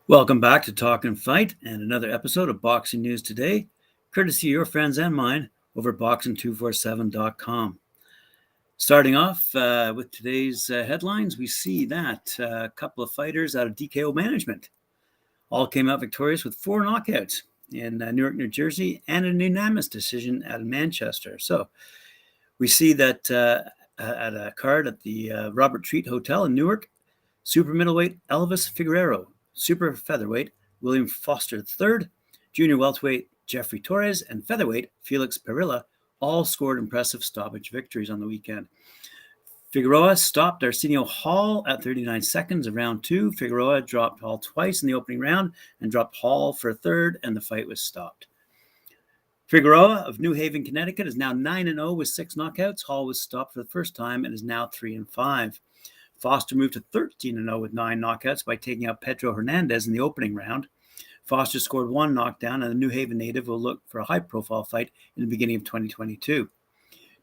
Welcome back to Talk and Fight and another episode of Boxing News Today, courtesy of your friends and mine over at boxing247.com. Starting off with today's headlines, we see that a couple of fighters out of DKO Management all came out victorious with 4 knockouts in Newark, New Jersey, and an unanimous decision out of Manchester. So we see that at a card at the Robert Treat Hotel in Newark, super middleweight Elvis Figueroa, super featherweight William Foster III, junior welterweight Jeffrey Torres, and featherweight Felix Perilla all scored impressive stoppage victories on the weekend. Figueroa stopped Arsenio Hall at 39 seconds of round 2. Figueroa dropped Hall twice in the opening round and dropped Hall for a third, and the fight was stopped. Figueroa of New Haven, Connecticut is now 9-0 with 6 knockouts. Hall was stopped for the first time and is now 3-5. Foster moved to 13-0 with 9 knockouts by taking out Pedro Hernandez in the opening round. Foster scored 1 knockdown, and the New Haven native will look for a high-profile fight in the beginning of 2022.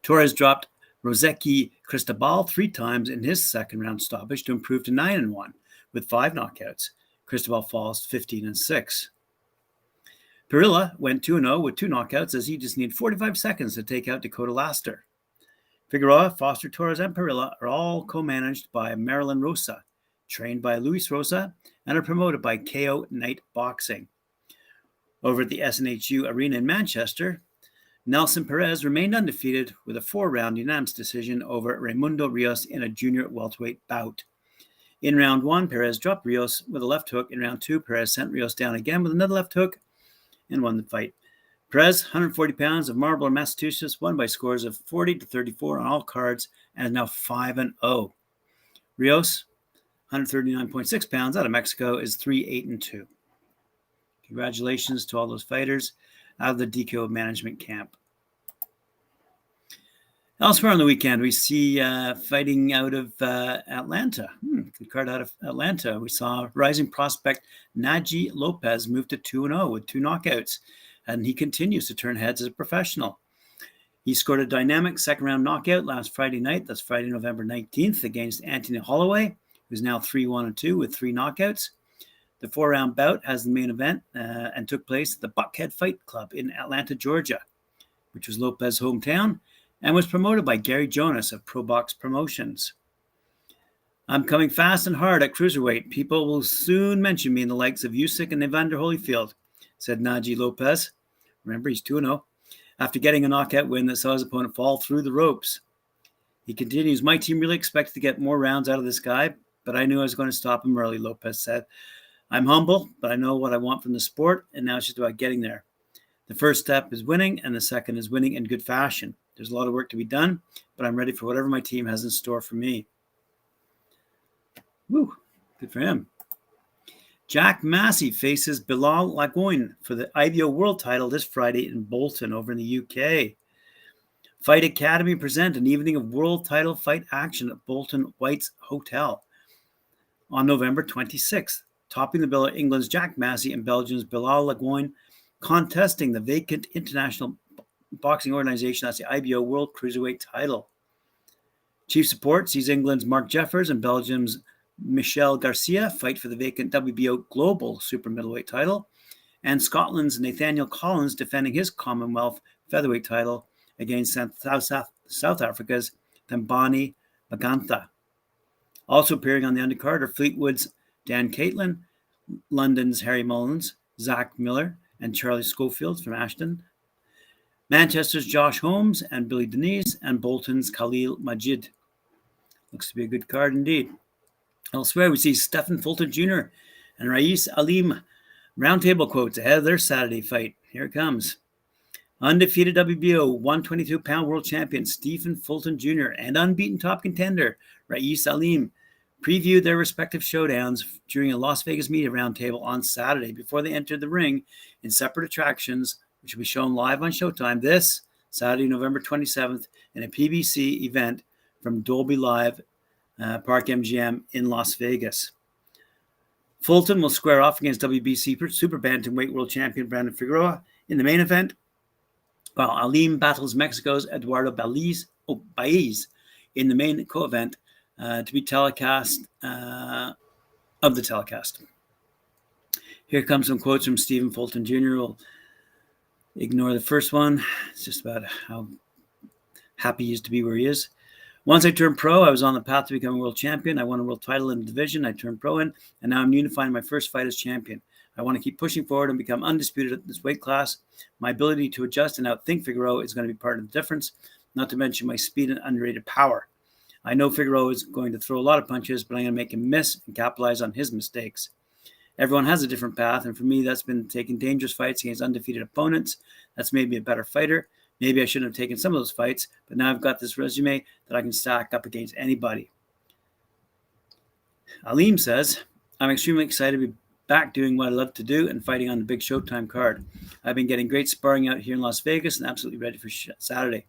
Torres dropped Rozeki Cristobal 3 times in his second-round stoppage to improve to 9-1 with 5 knockouts. Cristobal falls 15-6. Perilla went 2-0 with 2 knockouts as he just needed 45 seconds to take out Dakota Laster. Figueroa, Foster, Torres, and Perilla are all co-managed by Marilyn Rosa, trained by Luis Rosa, and are promoted by KO Night Boxing. Over at the SNHU Arena in Manchester, Nelson Perez remained undefeated with a 4-round unanimous decision over Raimundo Rios in a junior welterweight bout. In round 1, Perez dropped Rios with a left hook. In round 2, Perez sent Rios down again with another left hook and won the fight. Perez, 140 pounds of Marlborough, Massachusetts, won by scores of 40-34 on all cards and is now 5-0. Rios, 139.6 pounds out of Mexico, is 3-8-2. Congratulations to all those fighters out of the DKO Management camp. Elsewhere on the weekend, we see fighting out of Atlanta. Good card out of Atlanta. We saw rising prospect Najee Lopez move to 2-0 with 2 knockouts, and he continues to turn heads as a professional. He scored a dynamic second-round knockout last Friday night. That's Friday, November 19th, against Anthony Holloway, who's now 3-1-2 with 3 knockouts. The 4-round bout has the main event and took place at the Buckhead Fight Club in Atlanta, Georgia, which was Lopez's hometown, and was promoted by Gary Jonas of Pro Box Promotions. I'm coming fast and hard at cruiserweight. People will soon mention me in the likes of Usyk and Evander Holyfield, said Najee Lopez. Remember, he's 2-0. After getting a knockout win that saw his opponent fall through the ropes. He continues, my team really expected to get more rounds out of this guy, but I knew I was going to stop him early, Lopez said. I'm humble, but I know what I want from the sport, and now it's just about getting there. The first step is winning, and the second is winning in good fashion. There's a lot of work to be done, but I'm ready for whatever my team has in store for me. Woo, good for him. Jack Massey faces Bilal Lagoin for the IBO World title this Friday in Bolton over in the UK. Fight Academy present an evening of world title fight action at Bolton White's Hotel on November 26th. Topping the bill are England's Jack Massey and Belgium's Bilal Lagoin, contesting the vacant international boxing organization, that's the IBO World Cruiserweight title. Chief support sees England's Mark Jeffers and Belgium's Michel Garcia fight for the vacant WBO Global Super Middleweight title, and Scotland's Nathaniel Collins defending his Commonwealth Featherweight title against South Africa's Thembani Magantha. Also appearing on the undercard are Fleetwood's Dan Catlin, London's Harry Mullins, Zach Miller, and Charlie Schofield from Ashton, Manchester's Josh Holmes and Billy Denise, and Bolton's Khalil Majid. Looks to be a good card indeed. Elsewhere, we see Stephen Fulton Jr. and Rais Alim roundtable quotes ahead of their Saturday fight. Here it comes. Undefeated WBO 122-pound world champion Stephen Fulton Jr. and unbeaten top contender Rais Alim previewed their respective showdowns during a Las Vegas media roundtable on Saturday before they entered the ring in separate attractions, which will be shown live on Showtime this Saturday, November 27th, in a PBC event from Dolby Live Park MGM in Las Vegas. Fulton will square off against WBC Super Bantamweight World Champion Brandon Figueroa in the main event. while Alim battles Mexico's Eduardo Baez in the main co-event to be telecast of the telecast. Here comes some quotes from Stephen Fulton Jr. We'll ignore the first one. It's just about how happy he is to be where he is. Once I turned pro, I was on the path to becoming world champion. I won a world title in the division I turned pro in, and now I'm unifying my first fight as champion. I want to keep pushing forward and become undisputed at this weight class. My ability to adjust and outthink Figueroa is going to be part of the difference, not to mention my speed and underrated power. I know Figueroa is going to throw a lot of punches, but I'm going to make him miss and capitalize on his mistakes. Everyone has a different path, and for me, that's been taking dangerous fights against undefeated opponents. That's made me a better fighter. Maybe I shouldn't have taken some of those fights, but now I've got this resume that I can stack up against anybody. Alim says, I'm extremely excited to be back doing what I love to do and fighting on the big Showtime card. I've been getting great sparring out here in Las Vegas and absolutely ready for Saturday.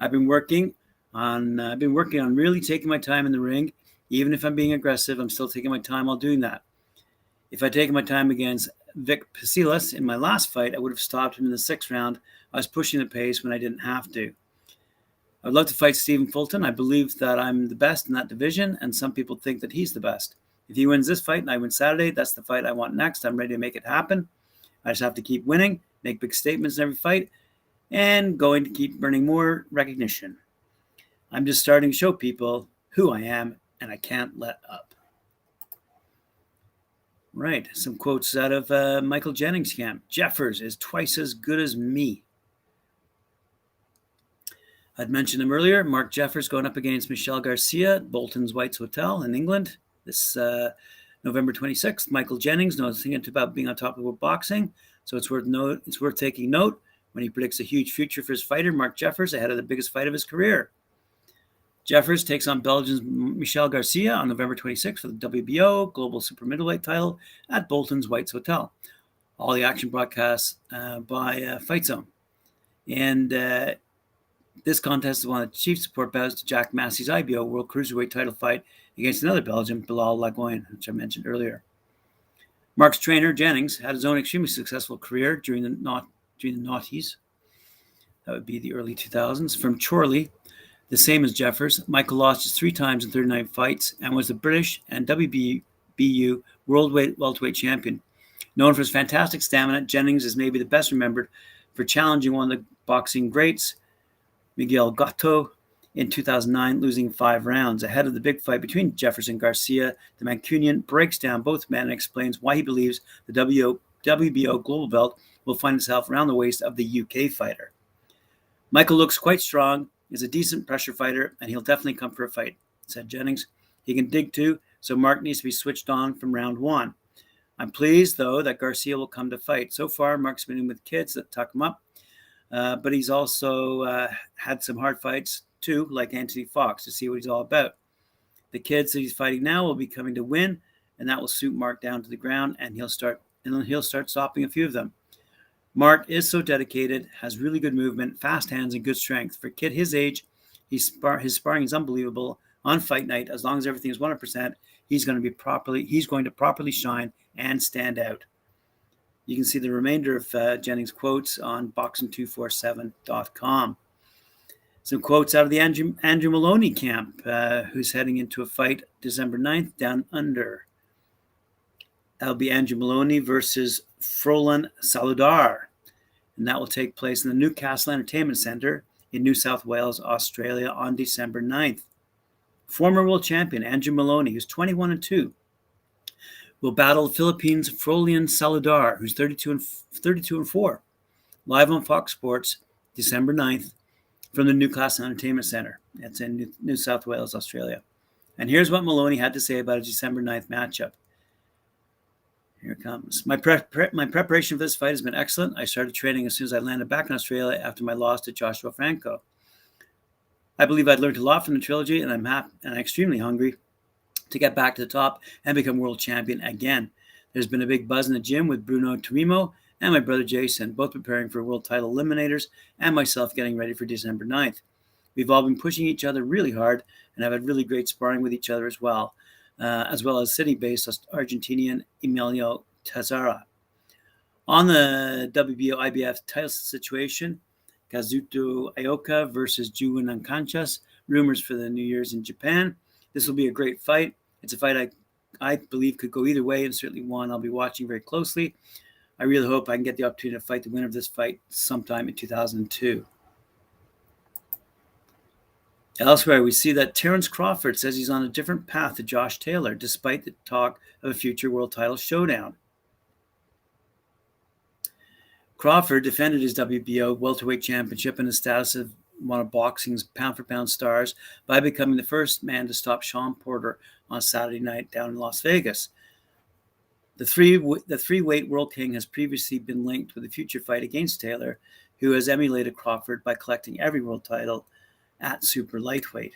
I've been working on really taking my time in the ring. Even if I'm being aggressive, I'm still taking my time while doing that. If I'd taken my time against Vic Pasilas in my last fight, I would have stopped him in the 6th round. I was pushing the pace when I didn't have to. I'd love to fight Stephen Fulton. I believe that I'm the best in that division, and some people think that he's the best. If he wins this fight and I win Saturday, that's the fight I want next. I'm ready to make it happen. I just have to keep winning, make big statements in every fight, and going to keep earning more recognition. I'm just starting to show people who I am, and I can't let up. Right, some quotes out of Michael Jennings' camp. Jeffers is twice as good as me. I'd mentioned him earlier. Mark Jeffers going up against Michelle Garcia at Bolton's White's Hotel in England this November 26th. Michael Jennings knows nothing about being on top of world boxing, so it's worth taking note when he predicts a huge future for his fighter, Mark Jeffers, ahead of the biggest fight of his career. Jeffers takes on Belgium's Michelle Garcia on November 26th for the WBO Global Super Middleweight title at Bolton's White's Hotel. All the action broadcasts by Fight Zone. And this contest is one of the chief support bouts to Jack Massey's IBO World Cruiserweight title fight against another Belgian, Bilal Lagoin, which I mentioned earlier. Mark's trainer, Jennings, had his own extremely successful career during the noughties. That would be the early 2000s. From Chorley, the same as Jeffers, Michael lost just 3 times in 39 fights and was the British and WBU World Welterweight Champion. Known for his fantastic stamina, Jennings is maybe the best remembered for challenging one of the boxing greats, Miguel Cotto, in 2009, losing 5 rounds. Ahead of the big fight between Jeffers and Garcia, the Mancunian breaks down both men and explains why he believes the WBO global belt will find itself around the waist of the UK fighter. Michael looks quite strong, is a decent pressure fighter, and he'll definitely come for a fight, said Jennings. He can dig too, so Mark needs to be switched on from round 1. I'm pleased, though, that Garcia will come to fight. So far, Mark's been in with kids that tuck him up, but he's also had some hard fights, too, like Anthony Fox, to see what he's all about. The kids that he's fighting now will be coming to win, and that will suit Mark down to the ground, and he'll start stopping a few of them. Mark is so dedicated, has really good movement, fast hands, and good strength. For a kid his age, his sparring is unbelievable. On fight night, as long as everything is 100%, he's going to properly shine and stand out. You can see the remainder of Jennings' quotes on boxing247.com. Some quotes out of the Andrew Maloney camp, who's heading into a fight December 9th down under. That'll be Andrew Maloney versus Frolan Saludar, and that will take place in the Newcastle Entertainment Centre in New South Wales, Australia on December 9th. Former world champion Andrew Maloney, who's 21-2, will battle Philippines' Frolan Saludar, who's 32-4, live on Fox Sports December 9th from the Newcastle Entertainment Centre. That's in New South Wales, Australia. And here's what Maloney had to say about his December 9th matchup. Here it comes. My preparation for this fight has been excellent. I started training as soon as I landed back in Australia after my loss to Joshua Franco. I believe I'd learned a lot from the trilogy, and I'm extremely hungry to get back to the top and become world champion again. There's been a big buzz in the gym with Bruno Turimo and my brother Jason, both preparing for world title eliminators, and myself getting ready for December 9th. We've all been pushing each other really hard and have had really great sparring with each other as well as city-based Argentinian Emilio Tazara. On the WBO IBF title situation, Kazuto Ioka versus Juwon Ankanchas. Rumors for the New Year's in Japan. This will be a great fight. It's a fight I believe could go either way, and certainly one I'll be watching very closely. I really hope I can get the opportunity to fight the winner of this fight sometime in 2002. Elsewhere, we see that Terence Crawford says he's on a different path to Josh Taylor, despite the talk of a future world title showdown. Crawford defended his WBO welterweight championship and his status of one of boxing's pound-for-pound stars by becoming the first man to stop Sean Porter on Saturday night down in Las Vegas. The three-weight world king has previously been linked with a future fight against Taylor, who has emulated Crawford by collecting every world title at super lightweight.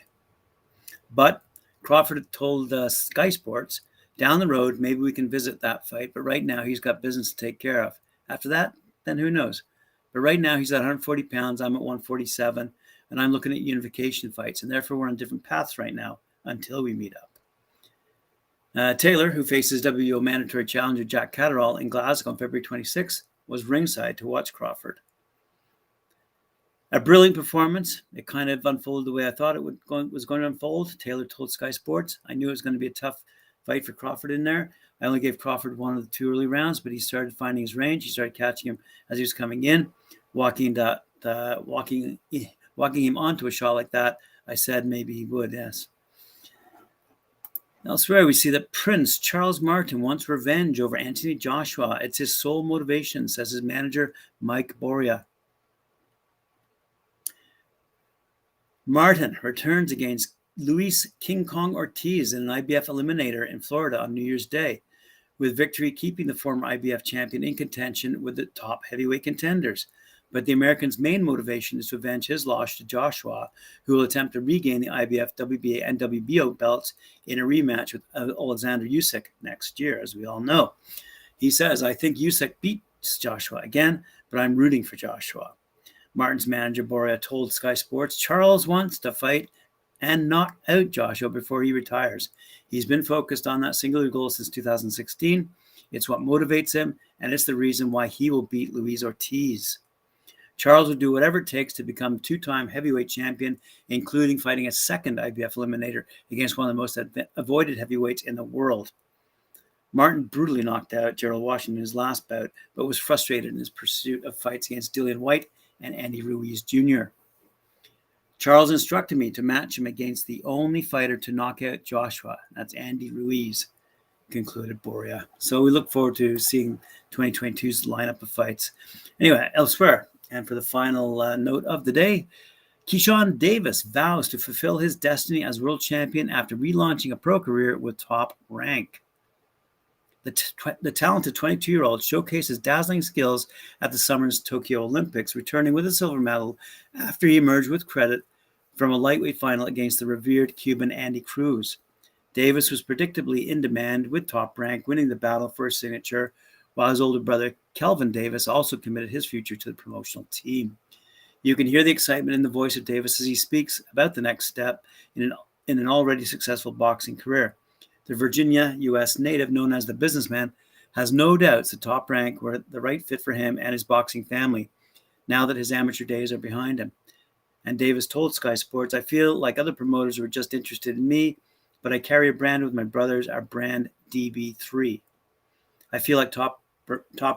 But Crawford told Sky Sports, down the road, maybe we can visit that fight, but right now he's got business to take care of. After that, then who knows? But right now he's at 140 pounds, I'm at 147, and I'm looking at unification fights, and therefore we're on different paths right now until we meet up. Taylor, who faces WBO mandatory challenger Jack Catterall in Glasgow on February 26th, was ringside to watch Crawford. A brilliant performance. It kind of unfolded the way I thought it was going to unfold. Taylor told Sky Sports, I knew it was going to be a tough fight for Crawford in there. I only gave Crawford one of the two early rounds, but he started finding his range. He started catching him as he was coming in, walking him onto a shot like that. I said maybe he would, yes. Elsewhere, we see that Prince Charles Martin wants revenge over Anthony Joshua. It's his sole motivation, says his manager, Mike Boria. Martin returns against Luis King Kong Ortiz in an IBF eliminator in Florida on New Year's Day, with victory keeping the former IBF champion in contention with the top heavyweight contenders. But the American's main motivation is to avenge his loss to Joshua, who will attempt to regain the IBF, WBA, and WBO belts in a rematch with Alexander Usyk next year, as we all know. He says, I think Usyk beats Joshua again, but I'm rooting for Joshua. Martin's manager, Boria, told Sky Sports, Charles wants to fight and knock out Joshua before he retires. He's been focused on that singular goal since 2016. It's what motivates him, and it's the reason why he will beat Luis Ortiz. Charles will do whatever it takes to become two-time heavyweight champion, including fighting a second IBF eliminator against one of the most avoided heavyweights in the world. Martin brutally knocked out Gerald Washington in his last bout, but was frustrated in his pursuit of fights against Dillian White and Andy Ruiz Jr. Charles instructed me to match him against the only fighter to knock out Joshua. That's Andy Ruiz, concluded Boria. So we look forward to seeing 2022's lineup of fights. Anyway, elsewhere, and for the final note of the day, Keyshawn Davis vows to fulfill his destiny as world champion after relaunching a pro career with Top Rank. The talented 22-year-old showcased his dazzling skills at the summer's Tokyo Olympics, returning with a silver medal after he emerged with credit from a lightweight final against the revered Cuban Andy Cruz. Davis was predictably in demand with Top Rank, winning the battle for his signature, while his older brother Kelvin Davis also committed his future to the promotional team. You can hear the excitement in the voice of Davis as he speaks about the next step in an already successful boxing career. The Virginia, U.S. native known as the Businessman has no doubts that Top Rank were the right fit for him and his boxing family, now that his amateur days are behind him. And Davis told Sky Sports, I feel like other promoters were just interested in me, but I carry a brand with my brothers, our brand DB3. I feel like Top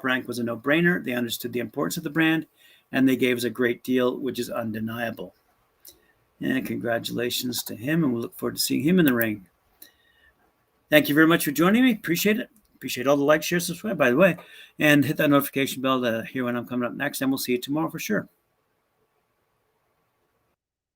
Rank was a no-brainer. They understood the importance of the brand, and they gave us a great deal, which is undeniable. And congratulations to him, and we'll look forward to seeing him in the ring. Thank you very much for joining me. Appreciate it. Appreciate all the likes, share, subscribe, by the way, and hit that notification bell to hear when I'm coming up next, and we'll see you tomorrow for sure.